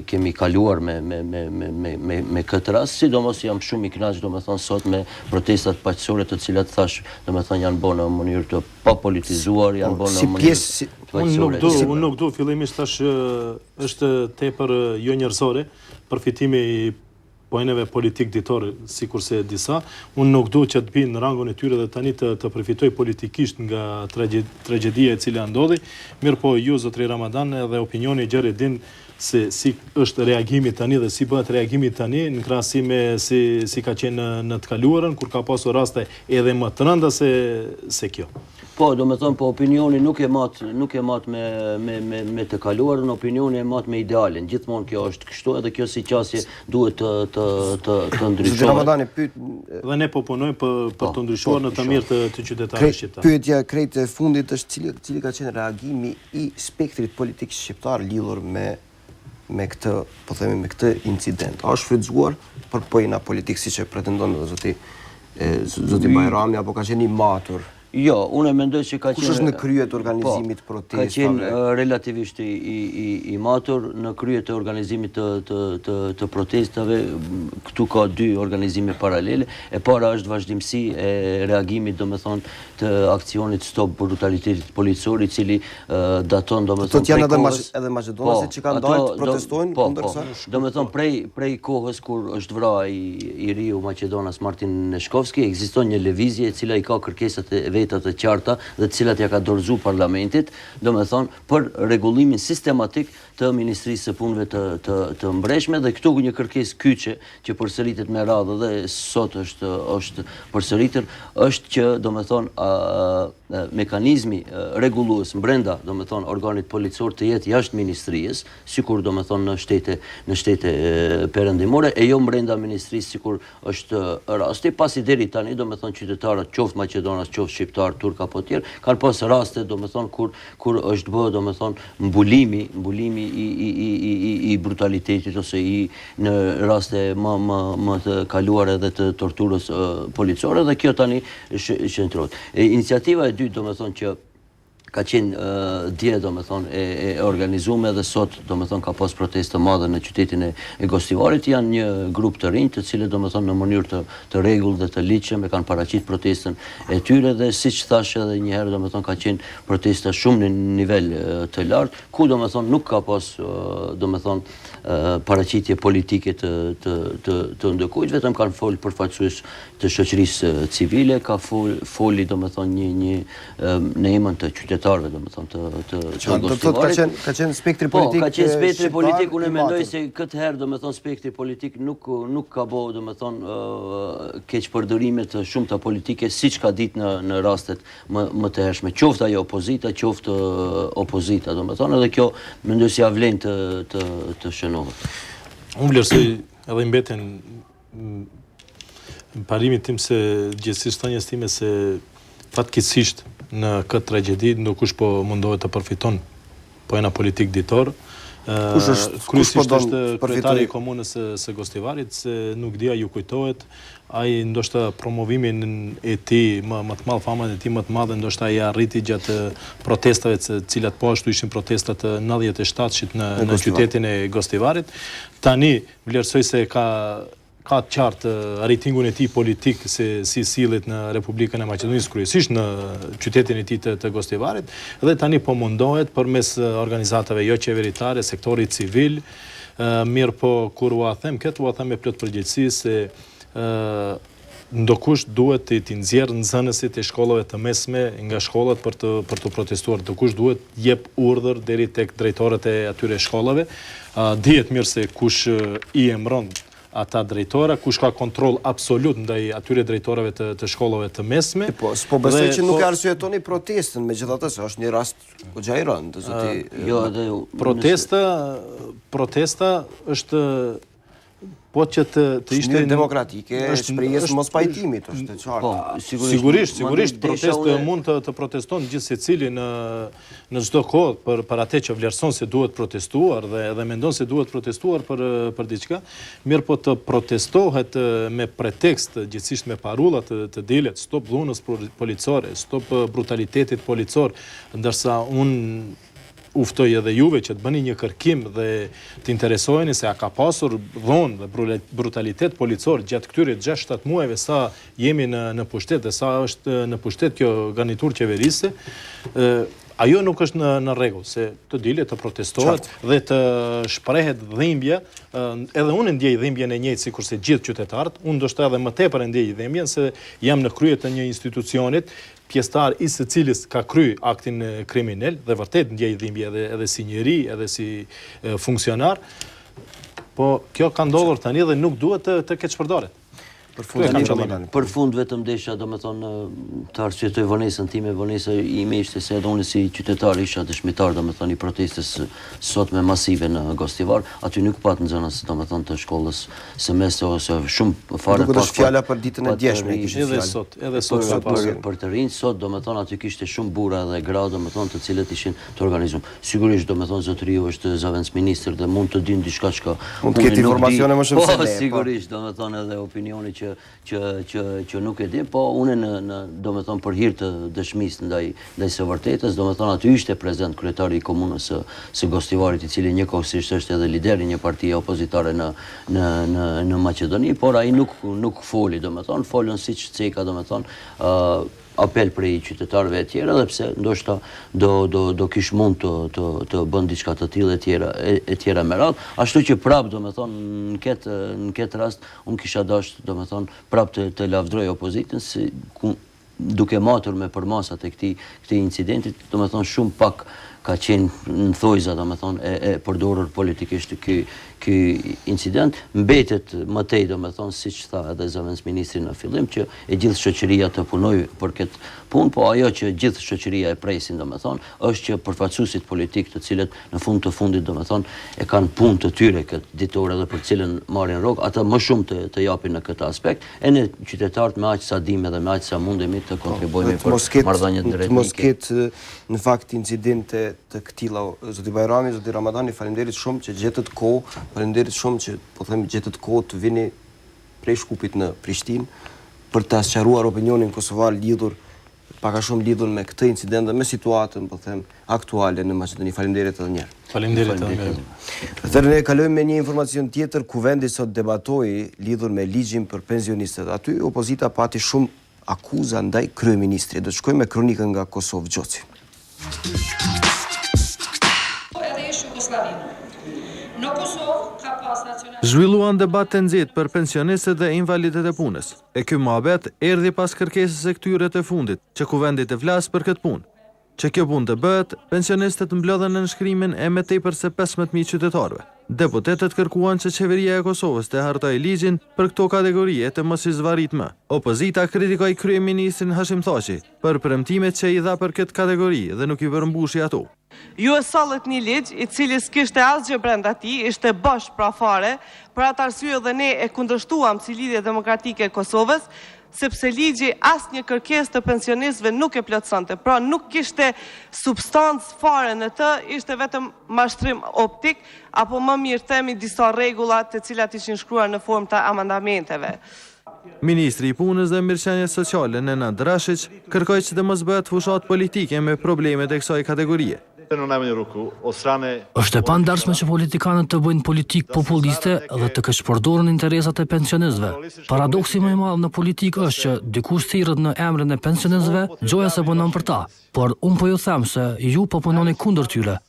Speaker 7: kemi kaluar me këtë rast, sidomos jam shumë i kënaqur, do me thonë, sot me protestat paqësore të cilat thash, do me thonë, janë bërë në mënyrë të papolitizuar, janë bërë në mënyrë paqësore.
Speaker 6: Unë nuk du, fillimisht thash është tepër jo njerëzore, përfitimi i pojneve politik ditore, si kurse disa, unë nuk du që të binë në rangon e tyre dhe tani të përfitoj politikisht nga tragedia e cila ndodhi, mirë po ju, zotri Ramadan, edhe opinioni gjere din se si është reagimi tani dhe si bëhet reagimi tani në krahasim me si ka qenë në të kaluarën, kur ka pasur raste edhe më të rënda se kjo.
Speaker 7: Po, do me thonë, po opinioni nuk e mat me të kaluarën, opinioni e mat me idealin. Gjithmonë kjo është kështu edhe kjo si qasje duhet të ndryshohet.
Speaker 6: Dhe ne po punojmë për të ndryshuar në të mirë të qytetarëve shqiptar.
Speaker 1: Pyetja krejt e fundit është cili ka qenë reagimi i spektrit politik shqiptar lidhur me këtë, po themi, me këtë incident. A është frydzuar për pojna politik si që pretendon zoti Bajrami, apo ka qenë i matur?
Speaker 7: Jo, unë mendoj që ka qenë...
Speaker 1: Kush është në krye të organizimit protestave?
Speaker 7: Ka qenë relativisht i matur në krye të organizimit të protestave. Këtu ka dy organizime paralele. E para është vazhdimsi e reagimit, do me thonë, të aksionit stop brutalitetit policor, i cili daton, do me thonë...
Speaker 1: Të janë edhe Maqedonësit që kanë dalë të protestojnë?
Speaker 7: Do me thonë, prej kohës kur është vra i riu Maqedonas Martin Neshkovski, ekziston një lëvizje e cila i ka kërkesat e vetat e qarta dhe cilat ja ka dorëzu parlamentit, do me thonë, për rregullimin sistematik të Ministrisë së Punëve të Mbreshme, dhe këtu një kërkesë kyçe që përsëritet me radhë dhe sot është përsëritur, është që, do me thonë, mekanizmi rregullues brenda, do me thonë, organit policor të jetë jashtë ministrisë, sikur, do me thonë, në shtete perëndimore, e jo brenda ministrisë sikur është rasti, pasi deri tani, do me thonë, qytetarët qoftë Maqedonas, qoftë shqiptar, turk apo tjerë, kanë pas raste, do me thonë, kur është bë, do me thonë, mbulimi i brutalitetit ose në raste më të kaluar edhe të torturës policore, dhe kjo tani shëntrohet. Iniciativa e dytë, do me thonë, që ka qenë dje, do me thonë, e organizume dhe sot, do me thonë, ka pas protestë të madhe në qytetin e Gostivarit, janë një grup të rinj të cilët, do me thonë, në mënyrë të rregull dhe të ligjshme kanë paraqit protestën e tyre, dhe siç thash edhe një herë, do me thonë, ka qenë protesta shumë në nivel të lartë, ku, do me thonë, nuk ka pas, do me thonë, paraqitje politike të ndërkujt, vetëm kanë folë përfaqësues të shoqërisë civile, ka foli, do me thonë, në emër të qytetarëve qytetarëve, domethënë të
Speaker 1: gostivarit. Ka qenë spektri politik.
Speaker 7: Po, ka qenë spektri
Speaker 1: shqiptar
Speaker 7: politik, unë
Speaker 1: i
Speaker 7: mendoj
Speaker 1: matur.
Speaker 7: se këtë herë domethënë spektri politik nuk ka bëu domethënë keqpërdorime të shumta politike siç ka ditë në rastet më të hershme. Qoftë ajo opozita, qoftë opozita, domethënë edhe kjo mendoj se ja vlen të shënohet.
Speaker 6: Unë vlerësoj edhe mbeten në parimin tim se gjithsesi thënies time se fatkeqësisht në këtë tragjedi nuk kush po mundohet të përfiton pojena politik ditor. Kryesisht është kryetari i komunës së Gostivarit, se nuk dia ju kujtohet, ai ndoshta promovimin e tij më të madh, famën e tij më të madhe ndoshta ai arriti gjatë protestave të cilat po ashtu ishin protestat 97-shit në qytetin e Gostivarit. Tani vlerësoj se ka të qartë rejtingun e tij politik se si sillet në Republikën e Maqedonisë, kryesisht në qytetin e tij të Gostivarit, dhe tani po mundohet përmes organizatave jo qeveritare, sektorit civil, mirë po kur ua them me plot përgjegjësi se ndokush duhet të nxjerrë nxënësit e shkollave të mesme nga shkollat për të protestuar. Ndokush duhet jep urdhër deri tek drejtorët e atyre shkollave. Dihet mirë se kush i emëron ata drejtora, kush ka kontroll absolut ndaj atyre drejtorëve të shkollave të mesme.
Speaker 1: Po, s'po besoj që nuk arsyetoni protestën, megjithatë se është një rast goxha i rëndë, zoti.
Speaker 6: Protesta është po që të ishte
Speaker 1: demokratike, shprehjes mos pajtimit, është qartë.
Speaker 6: Sigurisht protestë mund të proteston gjithë secili në çdo kohë për atë që vlerëson se duhet protestuar dhe mendon se duhet protestuar për diçka, mirë po të protestohet me pretekst, gjithsesi me parulla të dilet, stop dhunës policore, stop brutalitetit policor, ndërsa unë uftoj edhe juve që të bëni një kërkim dhe të interesojeni se a ka pasur dhunë dhe brutalitet policor gjatë këtyre 6-7 muajve sa jemi në pushtet dhe sa është në pushtet kjo garnitur qeverisë, ajo nuk është në rregull, se të dilet të protestohet dhe të shprehet dhimbje, edhe unë ndjej dhimbjen e njëjtë sikurse gjithë qytetarët, unë ndoshta edhe më tepër ndjej dhimbjen se jam në krye të një institucionit pjesëtar i së cilis ka kry aktin kriminal dhe vërtet ndjej dhimbje edhe si njeri, edhe si funksionar, po kjo ka ndodhur tani dhe nuk duhet të keqpërdoret.
Speaker 7: Për fund vetëm desha domethënë të arsyetoj vonesën time, vonesa ime ishte se edhe unë si qytetar isha dëshmitar domethënë i protestës sotme masive në Gostivar, aty nuk pat në zonës domethënë të shkollës së mesme ose shumë fare
Speaker 1: pak. Nuk është fjala për ditën e djeshme,
Speaker 6: edhe sot
Speaker 7: për të rinj sot domethënë aty kishte shumë burra dhe gra domethënë të cilët ishin të organizuar. Sigurisht domethënë zotëriu është zëvendës ministër dhe mund të dinë diçka çka
Speaker 1: mund të ketë informacione më shumë se ne.
Speaker 7: Sigurisht domethënë edhe opinioni që nuk e di, po unë domethënë për hir të dëshmisë ndaj së vërtetës, domethënë aty ishte prezent kryetari i komunës së Gostivarit, i cili njëkohësisht është edhe lideri një partie opozitare në Maqedoni, por ai nuk foli, domethënë folën siç ceka, domethënë apel për i qytetarëve e tjera, dhe pse ndoshta do kish mund të bën diçka të tillë e tjera me radhë, ashtu që prap domethënë në këtë rast unë kisha dashur domethënë prap të lavdroj opozitën duke matur me përmasat e këtij incidenti, domethënë shumë pak ka qenë në thojza domethënë e përdorur politikisht ky incident, mbetet më tej domethënë siç tha edhe zëvendës ministri në fillim që e gjithë shoqëria të punojë për këtë punë, po ajo që gjithë shoqëria e presin domethënë është që përfaqësuesit politik të cilët në fund të fundit domethënë e kanë punë të tyre këtë ditore dhe për cilën marrin rrogë, ata më shumë të japin në këtë aspekt, e ne qytetarët me aq sa dimë dhe me aq sa mundemi të kontribuojmë për marrëdhëniet drejtike.
Speaker 1: Mos ketë në fakt incidente të këtilla, zoti Bajrami, zoti Ramadani, faleminderit shumë që gjetët kohë, faleminderit shumë që po them gjetët kohë të vini prej Shkupit në Prishtinë për të sqaruar opinionin kosovar lidhur pak a shumë lidhur me këtë incident dhe me situatën, po them, aktuale në Maqedoni. Faleminderit edhe një herë.
Speaker 6: Faleminderit edhe një herë.
Speaker 1: Atëherë ne kalojmë me një informacion tjetër. Kuvendi sot debatoi lidhur me ligjin për pensionistët. Aty opozita pati shumë akuza ndaj kryeministrit. Do të shkojmë me kronikën nga Kosovë Gjoci.
Speaker 8: Zhvilluan debat të nxehtë për pensionistët dhe invalidët e punës. E ky mohabet erdhi pas kërkesës së këtyre të fundit, që kuvendi të flas për këtë punë. Që kjo punë të bëhet, pensionistët mblodhen në nënshkrimin e me tepër se 15.000 qytetarëve. Deputetët kërkuan që qeveria e Kosovës të hartojë ligjin për këto kategorie të mos i zvarit më. Opozita kritikoi kryeministrin Hashim Thaçi për premtimet që i dha për këtë kategori dhe nuk i përmbushi ato.
Speaker 9: Ju e sollët një ligj i cili s'kishte asgjë brenda tij, ishte bosh pra fare, për atë arsye dhe ne e kundërshtuam si Lidhje Demokratike e Kosovës, sepse ligji asnjë kërkesë të pensionistëve nuk e plotësonte. Pra nuk kishte substancë fare në të, ishte vetëm mashtrim optik, apo më mirë themi disa rregulla të cilat ishin shkruar në formë të amendamenteve.
Speaker 8: Ministri i Punës dhe Mirëqenies Sociale Nenad Drashić kërkoi që të mos bëhet fushat politike me problemet e kësaj kategorie.
Speaker 10: Është e pandarshme që politikanët të bëjnë politikë populiste dhe të këshpërdoren interesat e pensionistëve. Paradoksi më i madh në politikë është që dikush thirrët në emrin e pensionistëve, gjoja se punon për ta, por unë po ju them se ju po punoni kundër tyre.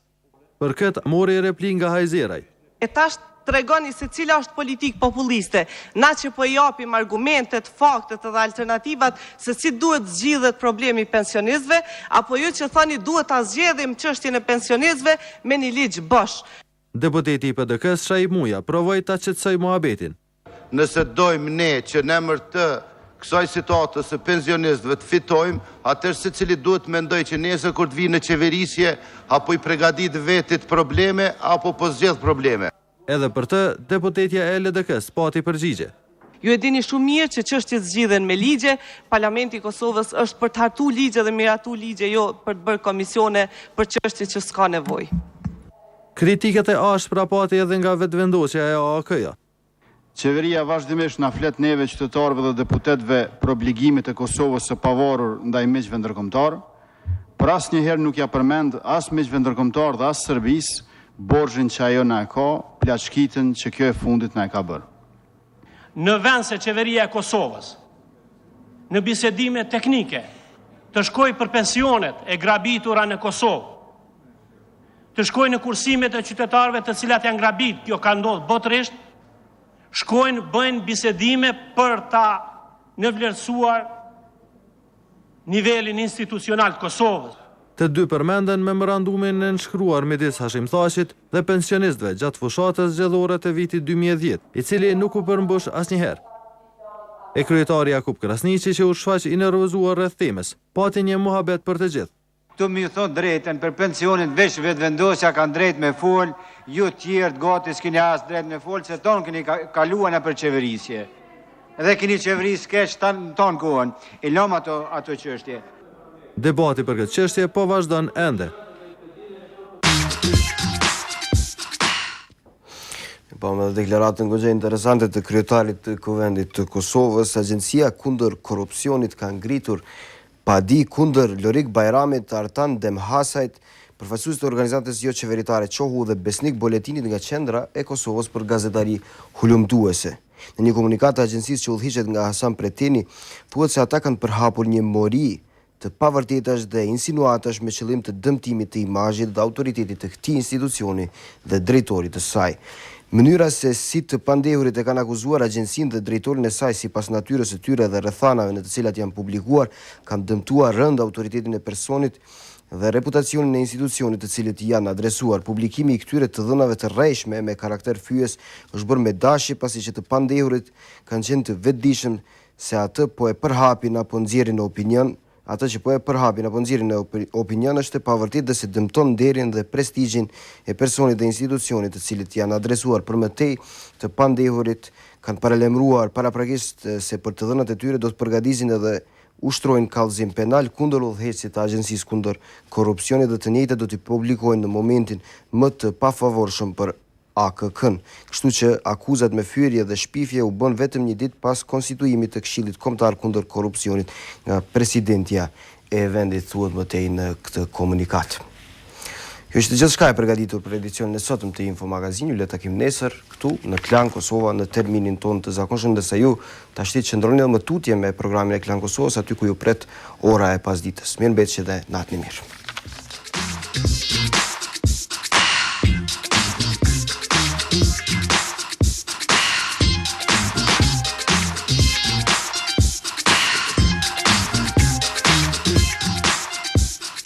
Speaker 8: Për këtë mori replikë nga Hajzeraj.
Speaker 9: E tash tregoni se cila është politikë populiste. Na që po i japim argumentet, faktet dhe alternativat se si duhet zgjidhet problemi i pensionistëve, apo ju që thoni duhet ta zgjedhim çështjen e pensionistëve me një ligj bosh.
Speaker 8: Deputeti i PDK-s Shaib Muja provoi ta qetësoj muhabetin.
Speaker 11: Nëse dojmë ne që në emër të kësaj situatës së pensionistëve të fitojmë, atëherë secili duhet mendoj që nesër kur të vinë në qeverisje apo i përgatit vetit probleme apo po zgjedh probleme.
Speaker 8: Edhe për të, deputetja e LDK-s pati përgjigje.
Speaker 9: Ju e dini shumë mirë që çështjet zgjidhen me ligje, Parlamenti i Kosovës është për të hartuar ligje dhe miratu ligje, jo për të bërë komisione për çështje që s'ka nevojë.
Speaker 8: Kritikat e ashpra pati edhe nga vetëvendosja e AAK-ja.
Speaker 12: Qeveria vazhdimisht na flet neve qytetarëve dhe deputetëve për obligimet e Kosovës së pavarur ndaj miqve ndërkombëtar, por asnjëherë nuk ja përmend as miqve ndërkombëtar dhe as Serbisë borxhin që ajo na ka, plaçkitën që kjo e fundit na e ka bërë.
Speaker 13: Në vend se qeveria e Kosovës, në bisedime teknike, të shkoj për pensionet e grabitura në Kosovë, të shkoj në kursimet e qytetarëve të cilat janë grabit, kjo ka ndodhur botërisht, shkojnë bëjnë bisedime për ta nënvlerësuar nivelin institucional të Kosovës.
Speaker 8: Të dy përmenden memorandumin e nënshkruar midis Hashim Thaqit dhe pensionistëve gjatë fushatës zgjedhore të vitit 2010, i cili nuk u përmbush asnjëherë. E kryetari Jakub Krasniqi që u shfaq i nervozuar rreth temës, pati një muhabet për të gjithë.
Speaker 14: Këtu mi thot drejten për pensionin veç vetëvendosja kanë drejt me fol, ju tjerë gati s'keni as drejt me fol, se tonë keni kaluan për qeverisje. Edhe keni qeverisë keq tonë kohën, i lëm ato çështje.
Speaker 8: Debati për këtë çështje po vazhdon ende.
Speaker 1: Po me deklaratën goxha interesante të kryetarit të Kuvendit të Kosovës, Agjencia kundër korrupsionit ka ngritur padi kundër Lorik Bajramit, Artan Demhasajt, përfaqësues të organizatës jo qeveritare Çohu dhe besnik boletinit nga qendra e Kosovës për gazetari hulumtuese. Në një komunikat të agjencisë që udhëhiqet nga Hasan Pretini, thuhet se ata kanë përhapur një mori të pavërtetash dhe insinuatash me qëllim të dëmtimit të imazhit dhe autoritetit të këtij institucioni dhe drejtorit të saj. Mënyra se si të pandehurit e kanë akuzuar agjencinë dhe drejtorin e saj sipas natyrës së tyre dhe rrethanave në të cilat janë publikuar, kanë dëmtuar rënd autoritetin e personit dhe reputacionin e institucionit të cilët janë adresuar. Publikimi i këtyre të dhënave të rrejshme me karakter fyes është bërë me dashje pasi që të pandehurit kanë qenë të vetëdijshëm se atë po e përhapin apo nxjerrin opinion. Ata që po e përhapin apo nxjerrin opinion është e pavërtetë dhe se dëmton nderin dhe prestigjin e personit dhe institucionit të cilët janë adresuar. Përmëtej të pandehurit kanë paralajmëruar paraprakisht se për të dhënat e tyre do të përgatisin edhe ushtrojnë kallëzim penal kundër udhëheqësit të agjencisë kundër korrupsionit dhe të njëjtat do t'i publikojnë në momentin më të pafavorshëm për AKK-n. Kështu që akuzat me fyrje dhe shpifje u bën vetëm një ditë pas konstituimit të Këshillit Kombëtar kundër korrupsionit nga presidentja e vendit, thuhet më tej në këtë komunikat. Kjo është gjithçka e përgatitur për edicionin e sotëm të Info Magazinit. Le të takim nesër këtu në Klan Kosova në terminin tonë të zakonshëm, ndërsa ju tash qëndroni më tutje me programin e Klan Kosovës aty ku ju pret ora e pasdites. Mirëmbëjtje dhe natën e mirë.